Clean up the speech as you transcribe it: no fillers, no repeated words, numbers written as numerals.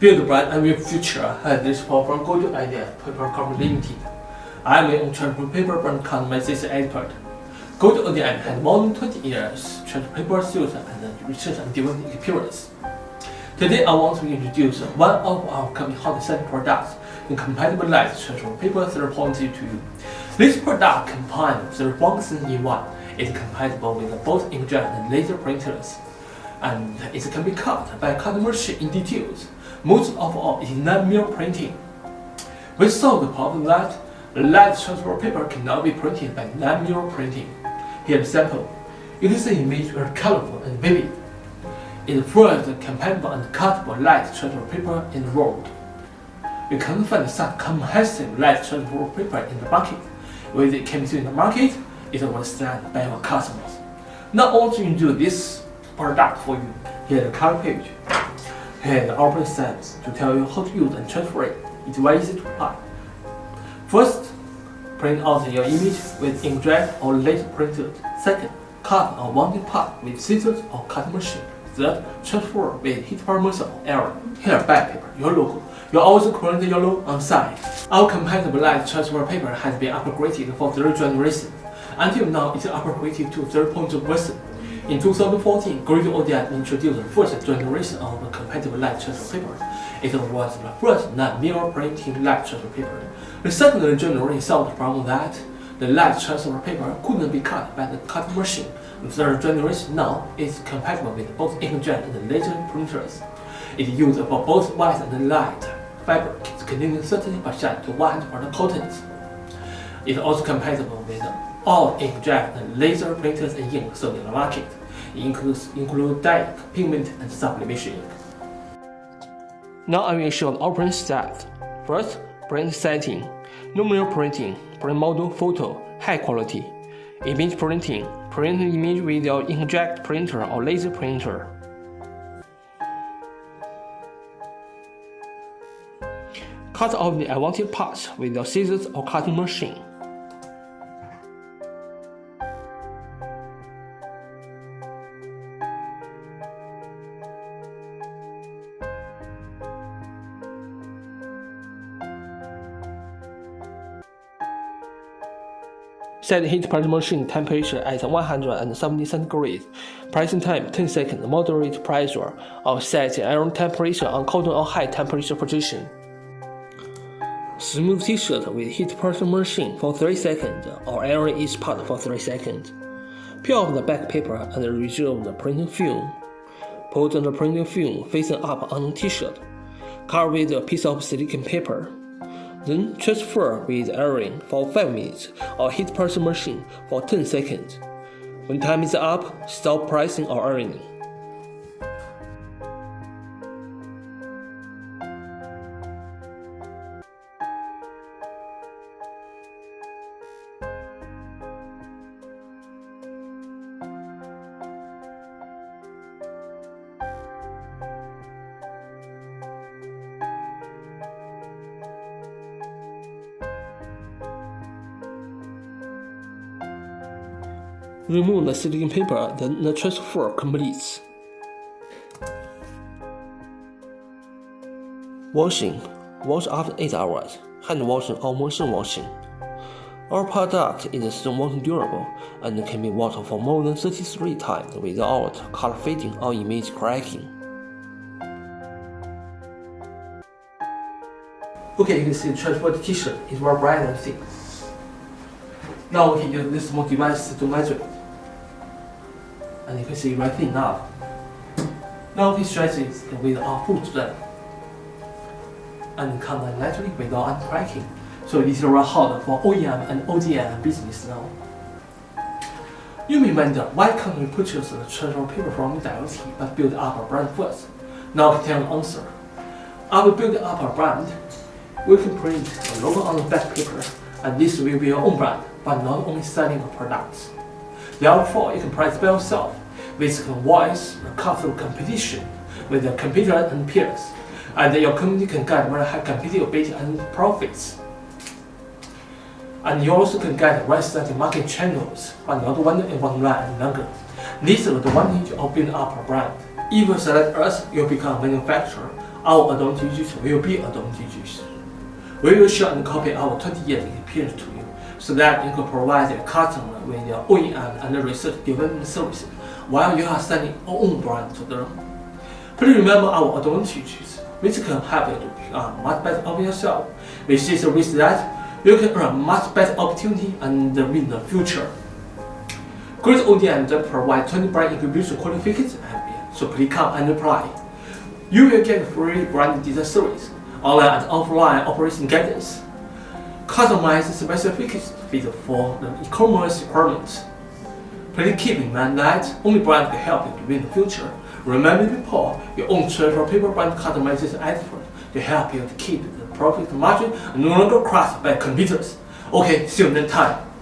Build a brand and will future had this power from good idea, paper company limited. I am on transfer paper brand customization expert. Good ODM had more than 20 years transfer paper sales and research and development experience. Today I want to introduce one of our company hot-selling products in compatible light transfer paper 3.0 to you. This product combines the function in one. It's compatible with both inkjet and laser printers, and it can be cut by a cutting machine in details. Most of all is non-mirror printing. We solved the problem that light transfer paper cannot be printed by non-mirror printing. Here's a sample. You can see image very colorful and vivid. It's the first compatible and cuttable light transfer paper in the world. You can't find such comprehensive light transfer paper in the market. With it came to the market, it was designed by our customers. Not only do this product for you, here's the color page. Here the open steps to tell you how to use and transfer it. It's very easy to apply. First, print out your image with inkjet or laser printed. Second, cut a wanted part with scissors or cutting machine. Third, transfer with heat permeates or air. Here back paper, your logo. You also print your logo on side. Our compatible light transfer paper has been upgraded for third generation. Until now, it's upgraded to 3.0 version. In 2014, Great ODM introduced the first generation of the compatible light transfer paper. It was the first non-mirror printing light transfer paper. The second generation solved the problem that the light transfer paper couldn't be cut by the cutting machine. The third generation now is compatible with both inkjet and laser printers. It is used for both white and light fabric containing 30% to 100% cottons. It is also compatible with all inkjet and laser printers and ink sold in the market. It include dye, pigment, and sublimation ink. Now I will show the operating steps. First, print setting. No mirror printing, print model photo, high quality. Image printing, print the image with your inkjet printer or laser printer. Cut off the unwanted parts with your scissors or cutting machine. Set heat press machine temperature at 170 centigrades. Pressing time 10 seconds. Moderate pressure, or set iron temperature on cotton or high temperature position. Smooth t-shirt with heat press machine for 3 seconds, or iron each part for 3 seconds. Peel off the back paper and remove the printing film. Put the printing film facing up on the t-shirt. Cover with a piece of silicone paper. Then transfer with iron for 5 minutes or heat press machine for 10 seconds. When time is up, stop pressing or ironing. Remove the silicone paper, then the transfer completes. Washing. Wash after 8 hours. Hand washing or machine washing. Our product is stone water durable and can be washed for more than 33 times without color fading or image cracking. Okay, you can see the transport t-shirt is very bright and thick. Now we can use this small device to measure it. And you can see right thin enough. Now we can stretch it with our foot strap and come naturally without cracking. So it is very hot for OEM and ODM business now. You may wonder why can't we purchase the transfer paper from directly but build up a brand first? Now I can tell the answer. After building up a brand, we can print a logo on the back paper, and this will be your own brand, but not only selling the products. Therefore, you can price by yourself, which can voice a cutthroat competition with your competitors and peers, and your company can get very high competitiveness and profits. And you also can get well-established market channels, but not one in one line and longer. This is the advantage of building up a brand. If you select us, you'll become a manufacturer our advantages will be advantages. We will show and copy our 20 years experience to you, so that you can provide your customer with your OEM and research development services while you are selling your own brand to them. Please remember our advantages, which can help you to become much better of yourself. With this risk that you can earn much better opportunity and win the future. Great ODM that provide 20 brand incubation qualifications MBA, so please come and apply. You will get free brand design service, online and offline operation guidance, customized specifications fit for the e-commerce requirements. Please keep in mind that only brand can help you to win the future. Remember before, your own transfer paper brand customization expert to help you to keep the profit margin and no longer crushed by competitors. Okay, see you next time.